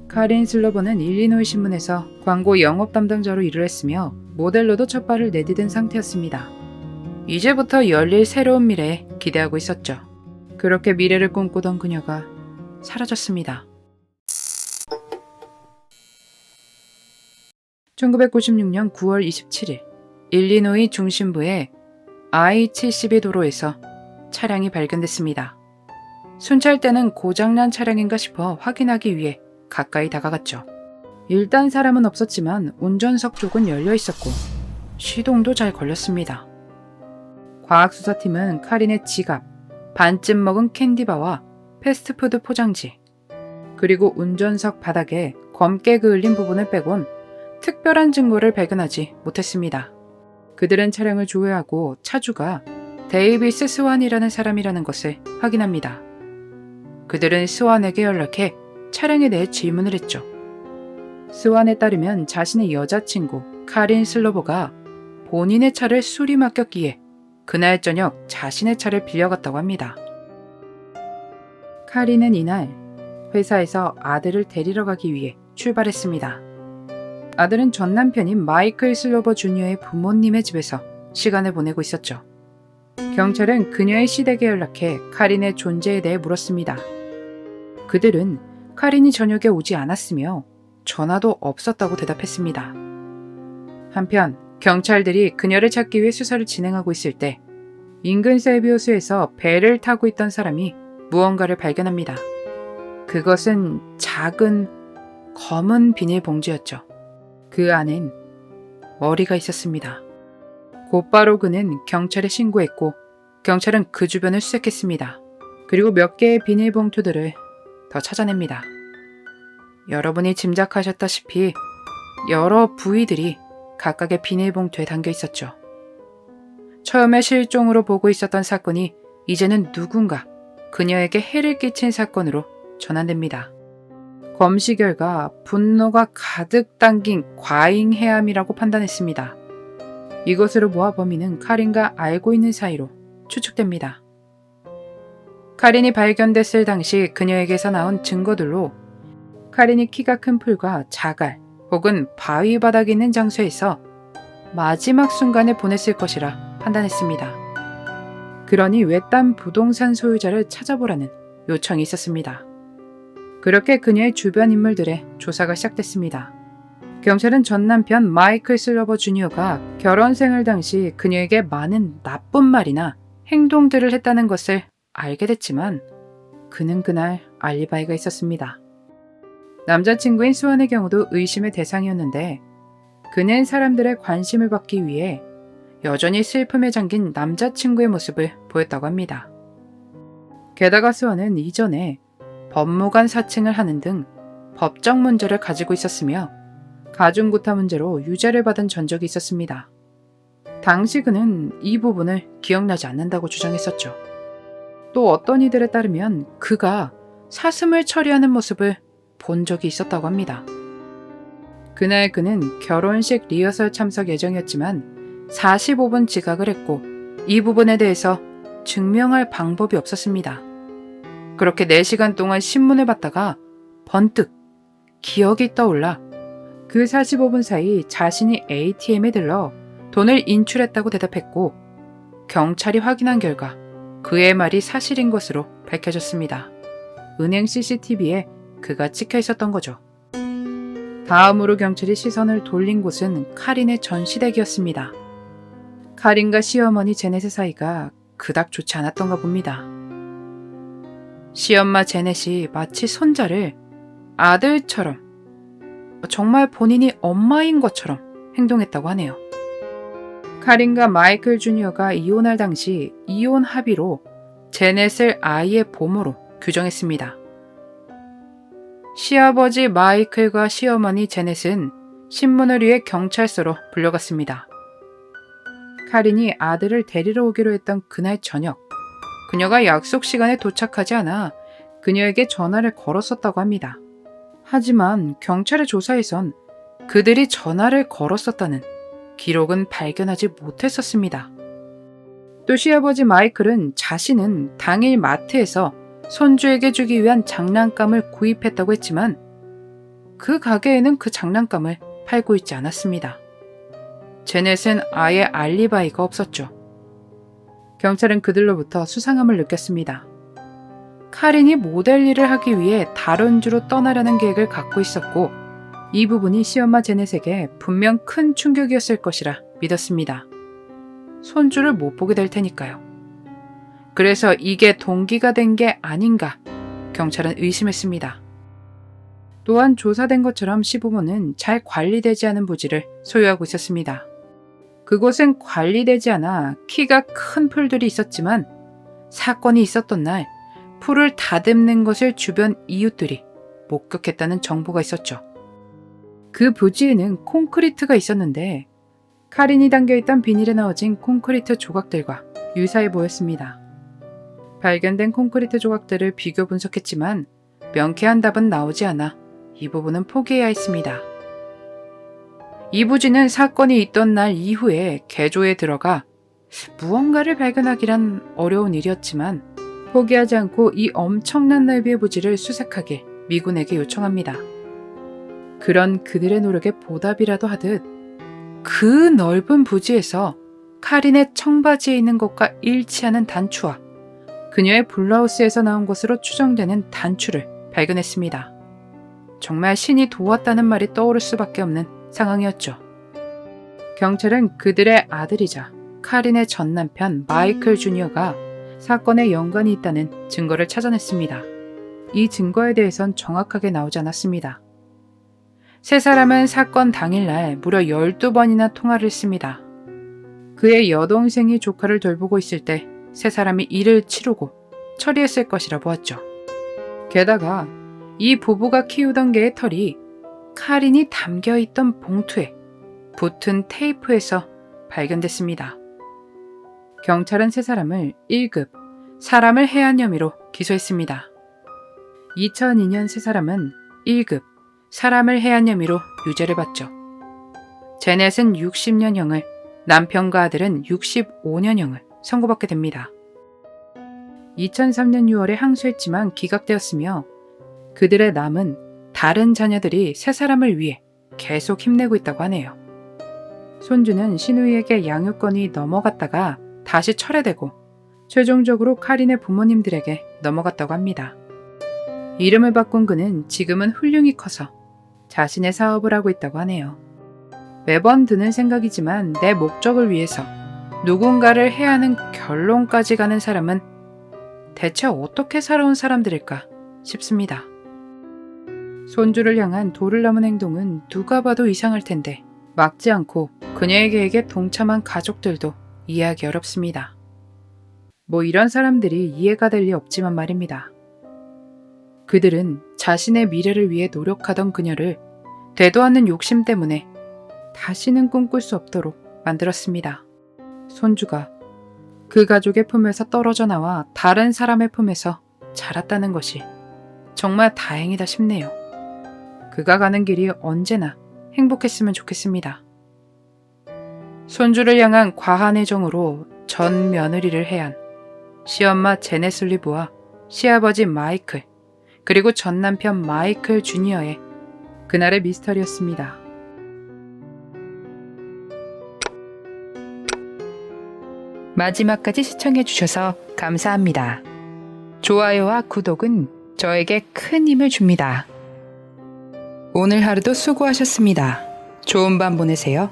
카린 슬로버는 일리노이 신문에서 광고 영업 담당자로 일을 했으며 모델로도 첫 발을 내디딘 상태였습니다. 이제부터 열릴 새로운 미래에 기대하고 있었죠. 그렇게 미래를 꿈꾸던 그녀가 사라졌습니다. 1996년 9월 27일 일리노이 중심부의 I-72 도로에서 차량이 발견됐습니다. 순찰대는 고장난 차량인가 싶어 확인하기 위해 가까이 다가갔죠. 일단 사람은 없었지만 운전석 쪽은 열려 있었고 시동도 잘 걸렸습니다. 과학수사팀은 카린의 지갑, 반쯤 먹은 캔디바와 패스트푸드 포장지, 그리고 운전석 바닥에 검게 그을린 부분을 빼곤 특별한 증거를 발견하지 못했습니다. 그들은 차량을 조회하고 차주가 데이비스 스완이라는 사람이라는 것을 확인합니다. 그들은 스완에게 연락해 차량에 대해 질문을 했죠. 스완에 따르면 자신의 여자친구 카린 슬로버가 본인의 차를 수리 맡겼기에 그날 저녁 자신의 차를 빌려갔다고 합니다. 카린은 이날 회사에서 아들을 데리러 가기 위해 출발했습니다. 아들은 전 남편인 마이클 슬로버 주니어의 부모님의 집에서 시간을 보내고 있었죠. 경찰은 그녀의 시댁에 연락해 카린의 존재에 대해 물었습니다. 그들은 카린이 저녁에 오지 않았으며 전화도 없었다고 대답했습니다. 한편 경찰들이 그녀를 찾기 위해 수사를 진행하고 있을 때 인근 셀비오스에서 배를 타고 있던 사람이 무언가를 발견합니다. 그것은 작은 검은 비닐봉지였죠. 그 안엔 머리가 있었습니다. 곧바로 그는 경찰에 신고했고 경찰은 그 주변을 수색했습니다. 그리고 몇 개의 비닐봉투들을 더 찾아냅니다. 여러분이 짐작하셨다시피 여러 부위들이 각각의 비닐봉투에 담겨 있었죠. 처음에 실종으로 보고 있었던 사건이 이제는 누군가 그녀에게 해를 끼친 사건으로 전환됩니다. 검시 결과 분노가 가득 담긴 과잉 해함이라고 판단했습니다. 이것으로 모아 범인은 카린과 알고 있는 사이로 추측됩니다. 카린이 발견됐을 당시 그녀에게서 나온 증거들로 카린이 키가 큰 풀과 자갈 혹은 바위 바닥이 있는 장소에서 마지막 순간을 보냈을 것이라 판단했습니다. 그러니 외딴 부동산 소유자를 찾아보라는 요청이 있었습니다. 그렇게 그녀의 주변 인물들의 조사가 시작됐습니다. 경찰은 전 남편 마이클 슬로버 주니어가 결혼 생활 당시 그녀에게 많은 나쁜 말이나 행동들을 했다는 것을 알게 됐지만 그는 그날 알리바이가 있었습니다. 남자친구인 스완의 경우도 의심의 대상이었는데 그는 사람들의 관심을 받기 위해 여전히 슬픔에 잠긴 남자친구의 모습을 보였다고 합니다. 게다가 스완은 이전에 법무관 사칭을 하는 등 법적 문제를 가지고 있었으며 가중구타 문제로 유죄를 받은 전적이 있었습니다. 당시 그는 이 부분을 기억나지 않는다고 주장했었죠. 또 어떤 이들에 따르면 그가 사슴을 처리하는 모습을 본 적이 있었다고 합니다. 그날 그는 결혼식 리허설 참석 예정이었지만 45분 지각을 했고 이 부분에 대해서 증명할 방법이 없었습니다. 그렇게 4시간 동안 신문을 봤다가 번뜩 기억이 떠올라 그 45분 사이 자신이 ATM에 들러 돈을 인출했다고 대답했고 경찰이 확인한 결과 그의 말이 사실인 것으로 밝혀졌습니다. 은행 CCTV에 그가 찍혀 있었던 거죠. 다음으로 경찰이 시선을 돌린 곳은 카린의 전시댁이었습니다. 카린과 시어머니 제넷의 사이가 그닥 좋지 않았던가 봅니다. 시엄마 제넷이 마치 손자를 아들처럼 정말 본인이 엄마인 것처럼 행동했다고 하네요. 카린과 마이클 주니어가 이혼할 당시 이혼 합의로 제넷을 아이의 보모로 규정했습니다. 시아버지 마이클과 시어머니 제넷은 신문을 위해 경찰서로 불려갔습니다. 카린이 아들을 데리러 오기로 했던 그날 저녁, 그녀가 약속 시간에 도착하지 않아 그녀에게 전화를 걸었었다고 합니다. 하지만 경찰의 조사에선 그들이 전화를 걸었었다는 기록은 발견하지 못했었습니다. 또 시아버지 마이클은 자신은 당일 마트에서 손주에게 주기 위한 장난감을 구입했다고 했지만 그 가게에는 그 장난감을 팔고 있지 않았습니다. 제넷은 아예 알리바이가 없었죠. 경찰은 그들로부터 수상함을 느꼈습니다. 카린이 모델 일을 하기 위해 다른 주로 떠나려는 계획을 갖고 있었고 이 부분이 시엄마 제넷에게 분명 큰 충격이었을 것이라 믿었습니다. 손주를 못 보게 될 테니까요. 그래서 이게 동기가 된 게 아닌가 경찰은 의심했습니다. 또한 조사된 것처럼 시부모는 잘 관리되지 않은 부지를 소유하고 있었습니다. 그곳은 관리되지 않아 키가 큰 풀들이 있었지만 사건이 있었던 날 풀을 다듬는 것을 주변 이웃들이 목격했다는 정보가 있었죠. 그 부지에는 콘크리트가 있었는데 카린이 담겨있던 비닐에 넣어진 콘크리트 조각들과 유사해 보였습니다. 발견된 콘크리트 조각들을 비교 분석했지만 명쾌한 답은 나오지 않아 이 부분은 포기해야 했습니다. 이 부지는 사건이 있던 날 이후에 개조에 들어가 무언가를 발견하기란 어려운 일이었지만 포기하지 않고 이 엄청난 넓이의 부지를 수색하길 미군에게 요청합니다. 그런 그들의 노력에 보답이라도 하듯 그 넓은 부지에서 카린의 청바지에 있는 것과 일치하는 단추와 그녀의 블라우스에서 나온 것으로 추정되는 단추를 발견했습니다. 정말 신이 도왔다는 말이 떠오를 수밖에 없는 상황이었죠. 경찰은 그들의 아들이자 카린의 전 남편 마이클 주니어가 사건에 연관이 있다는 증거를 찾아냈습니다. 이 증거에 대해선 정확하게 나오지 않았습니다. 세 사람은 사건 당일날 무려 12번이나 통화를 했습니다. 그의 여동생이 조카를 돌보고 있을 때 세 사람이 일을 치르고 처리했을 것이라 보았죠. 게다가 이 부부가 키우던 개의 털이 카린이 담겨있던 봉투에 붙은 테이프에서 발견됐습니다. 경찰은 세 사람을 1급 사람을 해한 혐의로 기소했습니다. 2002년 세 사람은 1급 사람을 해한 혐의로 유죄를 받죠. 제넷은 60년형을, 남편과 아들은 65년형을 선고받게 됩니다. 2003년 6월에 항소했지만 기각되었으며 그들의 남은 다른 자녀들이 세 사람을 위해 계속 힘내고 있다고 하네요. 손주는 시누이에게 양육권이 넘어갔다가 다시 철회되고 최종적으로 카린의 부모님들에게 넘어갔다고 합니다. 이름을 바꾼 그는 지금은 훌륭히 커서 자신의 사업을 하고 있다고 하네요. 매번 드는 생각이지만 내 목적을 위해서 누군가를 해야 하는 결론까지 가는 사람은 대체 어떻게 살아온 사람들일까 싶습니다. 손주를 향한 도를 넘은 행동은 누가 봐도 이상할 텐데 막지 않고 그녀의 계획에 동참한 가족들도 이해하기 어렵습니다. 뭐 이런 사람들이 이해가 될 리 없지만 말입니다. 그들은 자신의 미래를 위해 노력하던 그녀를 되도 않는 욕심 때문에 다시는 꿈꿀 수 없도록 만들었습니다. 손주가 그 가족의 품에서 떨어져 나와 다른 사람의 품에서 자랐다는 것이 정말 다행이다 싶네요. 그가 가는 길이 언제나 행복했으면 좋겠습니다. 손주를 향한 과한 애정으로 전 며느리를 해한 시엄마 제넷 슬리브와 시아버지 마이클, 그리고 전 남편 마이클 주니어의 그날의 미스터리였습니다. 마지막까지 시청해주셔서 감사합니다. 좋아요와 구독은 저에게 큰 힘을 줍니다. 오늘 하루도 수고하셨습니다. 좋은 밤 보내세요.